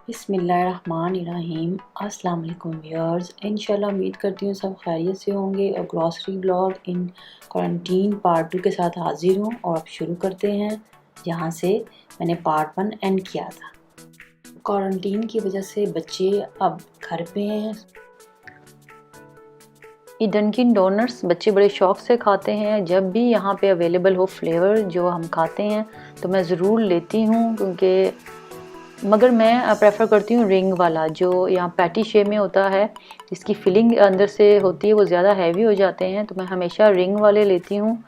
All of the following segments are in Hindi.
बिस्मिल्लाहिर्रहमानिर्रहीम। अस्सलाम वालेकुम व्यूअर्स। इंशाल्लाह उम्मीद करती हूँ सब खैरियत से होंगे और ग्रॉसरी ब्लॉग इन क्वारंटीन पार्ट 2 के साथ हाजिर हूँ और अब शुरू करते हैं जहाँ से मैंने पार्ट 1 एंड किया था। क्वारंटीन की वजह से बच्चे अब घर पे हैं। ये डंकिन डोनट्स बच्चे बड़े शौक़ से खाते हैं। जब भी यहाँ पे अवेलेबल हो फ्लेवर जो हम खाते हैं तो मैं ज़रूर लेती हूँ, क्योंकि मगर मैं प्रेफर करती हूँ रिंग वाला जो यहाँ पैटी शेप में होता है, जिसकी फिलिंग अंदर से होती है, वो ज़्यादा हैवी हो जाते हैं तो मैं हमेशा रिंग वाले लेती हूँ।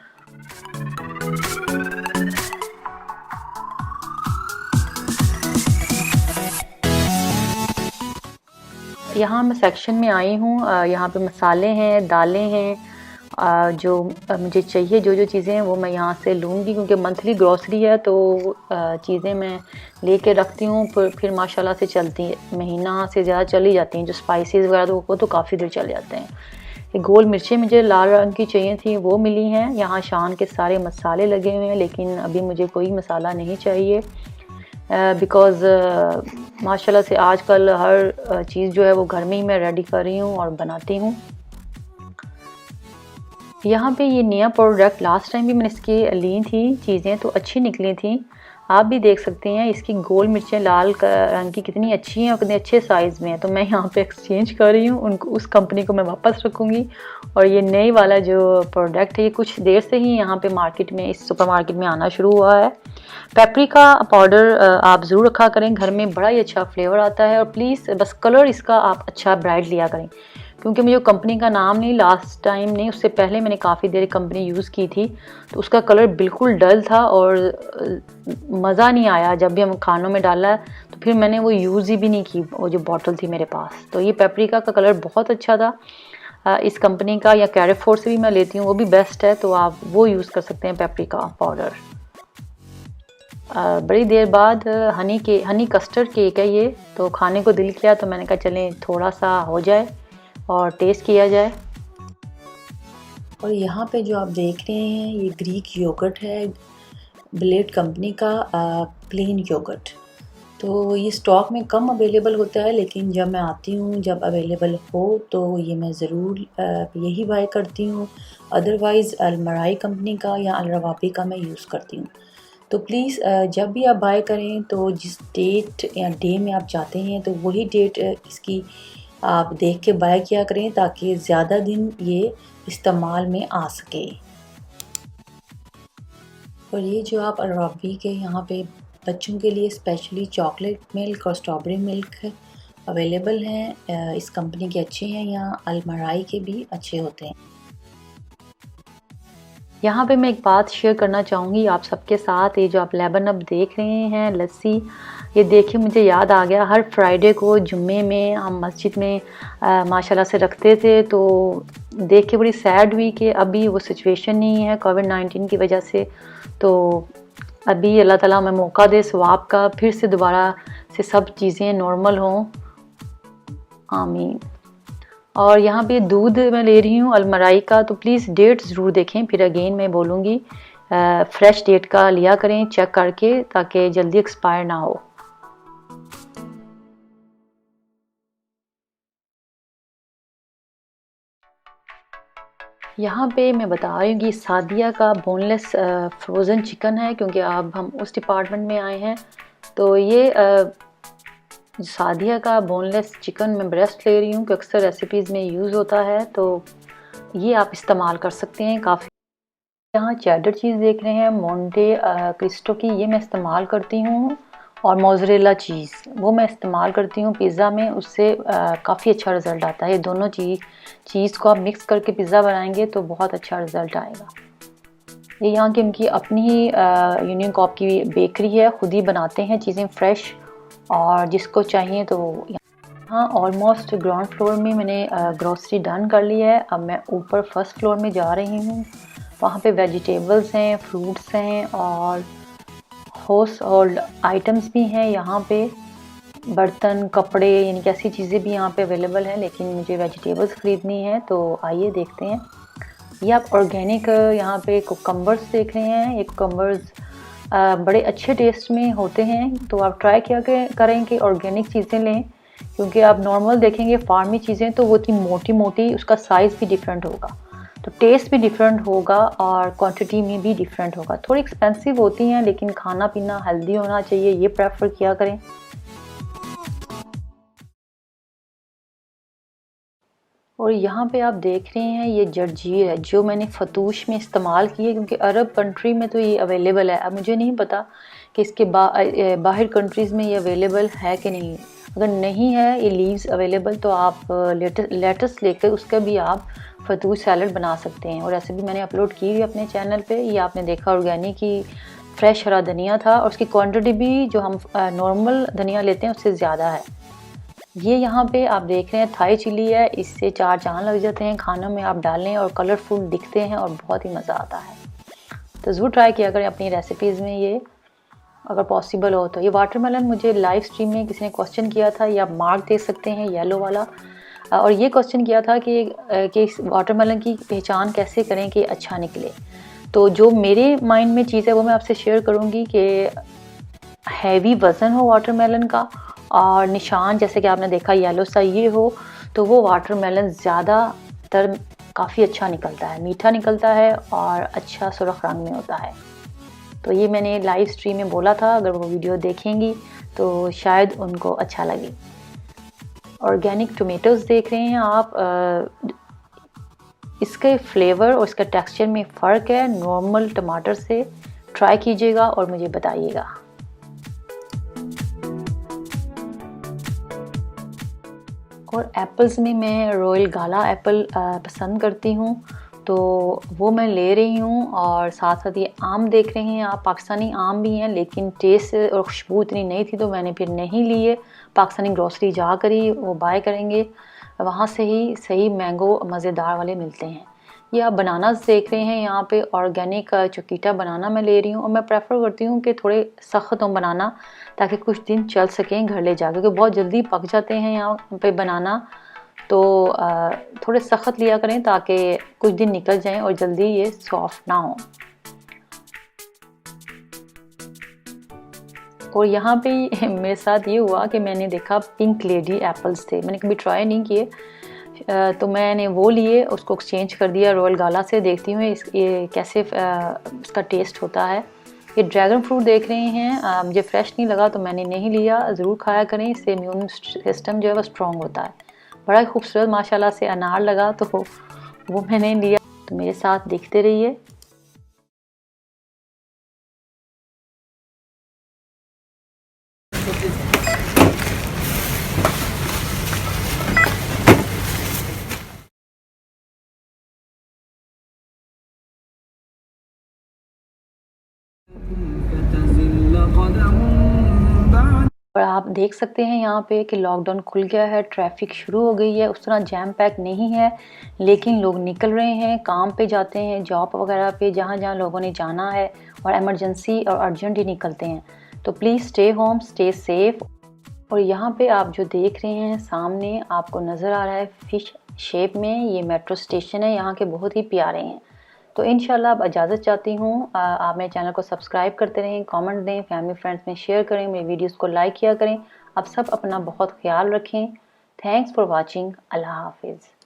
यहाँ मैं सेक्शन में आई हूँ। यहाँ पे मसाले हैं, दालें हैं, जो मुझे चाहिए जो चीज़ें हैं वो मैं यहाँ से लूँगी, क्योंकि मंथली ग्रॉसरी है तो चीज़ें मैं लेके रखती हूँ। फिर माशाल्लाह से चलती है, महीना से ज़्यादा चली जाती हैं। जो स्पाइसेस वगैरह तो वो तो काफ़ी देर चल जाते हैं। ये गोल मिर्चें मुझे लाल रंग की चाहिए थी, वो मिली हैं। यहाँ शान के सारे मसाले लगे हुए हैं, लेकिन अभी मुझे कोई मसाला नहीं चाहिए, बिकॉज़ माशाल्लाह से आजकल हर चीज़ जो है वो घर में ही मैं रेडी कर रही हूँ और बनाती हूँ। यहाँ पे ये नया प्रोडक्ट लास्ट टाइम भी मैंने इसकी ली थी, चीज़ें तो अच्छी निकली थी। आप भी देख सकते हैं इसकी गोल मिर्चें लाल रंग की कितनी अच्छी हैं और कितने अच्छे साइज़ में हैं। तो मैं यहाँ पे एक्सचेंज कर रही हूँ, उनको उस कंपनी को मैं वापस रखूँगी और ये नई वाला जो प्रोडक्ट है ये कुछ देर से ही यहाँ पे मार्केट में, इस सुपरमार्केट में आना शुरू हुआ है। पेपरिका पाउडर आप ज़रूर रखा करें घर में, बड़ा ही अच्छा फ्लेवर आता है। और प्लीज़ बस कलर इसका आप अच्छा ब्राइट लिया करें, क्योंकि मुझे कंपनी का नाम नहीं, लास्ट टाइम नहीं, उससे पहले मैंने काफ़ी देर कंपनी यूज़ की थी तो उसका कलर बिल्कुल डल था और मज़ा नहीं आया। जब भी हम खानों में डाला तो फिर मैंने वो यूज़ ही भी नहीं की, वो जो बॉटल थी मेरे पास। तो ये पेपरिका का कलर बहुत अच्छा था। इस कंपनी का या कैरेफोर से भी मैं लेती हूँ, वो भी बेस्ट है, तो आप वो यूज़ कर सकते हैं पेपरिका पाउडर। बड़ी देर बाद हनी कस्टर्ड केक है ये, तो खाने को दिल किया तो मैंने कहा चलें थोड़ा सा हो जाए और टेस्ट किया जाए। और यहाँ पे जो आप देख रहे हैं ये ग्रीक योगर्ट है, ब्लेड कंपनी का प्लेन योगर्ट। तो ये स्टॉक में कम अवेलेबल होता है, लेकिन जब मैं आती हूँ, जब अवेलेबल हो तो ये मैं ज़रूर यही बाय करती हूँ। अदरवाइज़ अलमराई कंपनी का या अलरवाबी का मैं यूज़ करती हूँ। तो प्लीज़ जब भी आप बाय करें तो जिस डेट या डे में आप चाहते हैं तो वही डेट इसकी आप देख के बाय किया करें, ताकि ज़्यादा दिन ये इस्तेमाल में आ सके। और ये जो आप अलरवाबी के यहाँ पे बच्चों के लिए स्पेशली चॉकलेट मिल्क और स्ट्रॉबेरी मिल्क अवेलेबल हैं, इस कंपनी के अच्छे हैं। यहाँ अलमराई के भी अच्छे होते हैं। यहाँ पे मैं एक बात शेयर करना चाहूँगी आप सबके साथ। ये जो आप लेमन अब देख रहे हैं लस्सी, ये देखिए मुझे याद आ गया, हर फ्राइडे को जुम्मे में हम मस्जिद में माशाल्लाह से रखते थे। तो देख के बड़ी सैड हुई कि अभी वो सिचुएशन नहीं है कोविड-19 की वजह से। तो अभी अल्लाह ताला हमें मौका दे सवाब का, फिर से दोबारा से सब चीज़ें नॉर्मल हों, आमीन। और यहाँ पे दूध मैं ले रही हूँ अलमराई का, तो प्लीज़ डेट ज़रूर देखें। फिर अगेन मैं बोलूँगी फ्रेश डेट का लिया करें चेक करके, ताकि जल्दी एक्सपायर ना हो। यहाँ पे मैं बता रही हूँ कि सादिया का बोनलेस फ्रोज़न चिकन है, क्योंकि अब हम उस डिपार्टमेंट में आए हैं। तो ये सादिया का बोनलेस चिकन मैं ब्रेस्ट ले रही हूँ, कि अक्सर रेसिपीज़ में यूज़ होता है, तो ये आप इस्तेमाल कर सकते हैं काफ़ी। यहाँ चेडर चीज़ देख रहे हैं मोंटे क्रिस्टो की, ये मैं इस्तेमाल करती हूँ। और मोज़रेला चीज़ वो मैं इस्तेमाल करती हूँ पिज़्ज़ा में, उससे काफ़ी अच्छा रिज़ल्ट आता है। ये दोनों चीज़ को आप मिक्स करके पिज़्ज़ा बनाएंगे तो बहुत अच्छा रिज़ल्ट आएगा। ये यहाँ की उनकी अपनी ही यूनियन कॉप की बेकरी है, ख़ुद ही बनाते हैं चीज़ें फ्रेश, और जिसको चाहिए तो। हाँ, ऑलमोस्ट ग्राउंड फ्लोर में मैंने ग्रॉसरी डन कर ली है। अब मैं ऊपर फर्स्ट फ्लोर में जा रही हूँ। वहाँ पे वेजिटेबल्स हैं, फ्रूट्स हैं और हाउस होल्ड आइटम्स भी हैं। यहाँ पे बर्तन, कपड़े, यानी कि ऐसी चीज़ें भी यहाँ पे अवेलेबल हैं, लेकिन मुझे वेजिटेबल्स ख़रीदनी है तो आइए देखते हैं। ये आप ऑर्गेनिक यहाँ पे कुकम्बर्स देख रहे हैं। ये कुकम्बर्स बड़े अच्छे टेस्ट में होते हैं। तो आप ट्राई किया करें कि ऑर्गेनिक चीज़ें लें, क्योंकि आप नॉर्मल देखेंगे फार्मी चीज़ें तो वो इतनी मोटी मोटी, उसका साइज़ भी डिफरेंट होगा, तो टेस्ट भी डिफरेंट होगा और क्वांटिटी में भी डिफरेंट होगा। थोड़ी एक्सपेंसिव होती हैं लेकिन खाना पीना हेल्दी होना चाहिए, ये प्रेफर किया करें। और यहाँ पे आप देख रहे हैं ये जर्जीर है जो मैंने फतूश में इस्तेमाल की है, क्योंकि अरब कंट्री में तो ये अवेलेबल है। अब मुझे नहीं पता कि इसके बाहर कंट्रीज़ में ये अवेलेबल है कि नहीं। अगर नहीं है ये लीव्स अवेलेबल तो आप लेटस लेकर उसका भी आप फतूश सैलड बना सकते हैं। और रेसिपी मैंने अपलोड की हुई अपने चैनल पे, ये आपने देखा ऑर्गेनिक ही फ्रेश हरा धनिया था, और उसकी क्वांटिटी भी जो हम नॉर्मल धनिया लेते हैं उससे ज़्यादा है। ये यहाँ पे आप देख रहे हैं थाई चिली है, इससे चार चांद लग जाते हैं, खाना में आप डालें और कलरफुल दिखते हैं और बहुत ही मज़ा आता है। तो ज़रूर ट्राई किया करें अपनी रेसिपीज़ में ये, अगर पॉसिबल हो तो। ये वाटरमेलन मुझे लाइव स्ट्रीम में किसी ने क्वेश्चन किया था, या मार्क दे सकते हैं येलो वाला, और ये क्वेश्चन किया था कि इस वाटरमेलन की पहचान कैसे करें कि अच्छा निकले। तो जो मेरे माइंड में चीज़ है वो मैं आपसे शेयर करूँगी कि हैवी वज़न हो वाटरमेलन का, और निशान जैसे कि आपने देखा येलो सा ये हो, तो वो वाटरमेलन ज़्यादातर काफ़ी अच्छा निकलता है, मीठा निकलता है और अच्छा सुर्ख रंग में होता है। तो ये मैंने लाइव स्ट्रीम में बोला था, अगर वो वीडियो देखेंगी तो शायद उनको अच्छा लगे। ऑर्गेनिक टोमेटोज़ देख रहे हैं आप, इसके फ्लेवर और इसका टेक्सचर में फ़र्क है नॉर्मल टमाटर से। ट्राई कीजिएगा और मुझे बताइएगा। और एप्पल्स में मैं रॉयल गाला एप्पल पसंद करती हूँ, तो वो मैं ले रही हूँ। और साथ साथ ये आम देख रहे हैं आप, पाकिस्तानी आम भी हैं लेकिन टेस्ट और खुशबू इतनी नहीं थी तो मैंने फिर नहीं लिए। पाकिस्तानी ग्रोसरी जाकर ही वो बाय करेंगे, वहाँ से ही सही मैंगो मज़ेदार वाले मिलते हैं। ये आप बनानास देख रहे हैं यहाँ पे, ऑर्गेनिक चोकीटा बनाना मैं ले रही हूँ। और मैं प्रेफर करती हूँ कि थोड़े सख्त हों बनाना, ताकि कुछ दिन चल सकें घर ले जाकर, क्योंकि बहुत जल्दी पक जाते हैं यहाँ पे बनाना। तो थोड़े सख्त लिया करें ताकि कुछ दिन निकल जाएं और जल्दी ये सॉफ्ट ना हो। और यहाँ पे मेरे साथ ये हुआ कि मैंने देखा पिंक लेडी एप्पल्स थे, मैंने कभी ट्राई नहीं किए, तो मैंने वो लिए, उसको एक्सचेंज कर दिया रॉयल गाला से। देखती हूँ ये कैसे इसका टेस्ट होता है। ये ड्रैगन फ्रूट देख रहे हैं, मुझे फ्रेश नहीं लगा तो मैंने नहीं लिया। ज़रूर खाया करें, इससे इम्यून सिस्टम जो है वो स्ट्रॉन्ग होता है। बड़ा ही खूबसूरत माशाल्लाह से अनार लगा तो वो मैंने लिया। तो मेरे साथ देखते रहिए। और आप देख सकते हैं यहाँ पे कि लॉकडाउन खुल गया है, ट्रैफिक शुरू हो गई है। उस तरह जैम पैक नहीं है, लेकिन लोग निकल रहे हैं, काम पे जाते हैं, जॉब वगैरह पे, जहाँ जहाँ लोगों ने जाना है और इमरजेंसी और अर्जेंट ही निकलते हैं। तो please stay home, stay safe. और यहाँ पे आप जो देख रहे हैं सामने आपको नज़र आ रहा है फिश शेप में, ये मेट्रो स्टेशन है, यहाँ के बहुत ही प्यारे हैं। तो इंशाल्लाह अब इजाज़त चाहती हूँ। आप मेरे चैनल को सब्सक्राइब करते रहें, कमेंट दें, फैमिली फ्रेंड्स में शेयर करें, मेरी वीडियोस को लाइक किया करें। आप सब अपना बहुत ख्याल रखें। Thanks for watching. अल्लाह हाफिज़।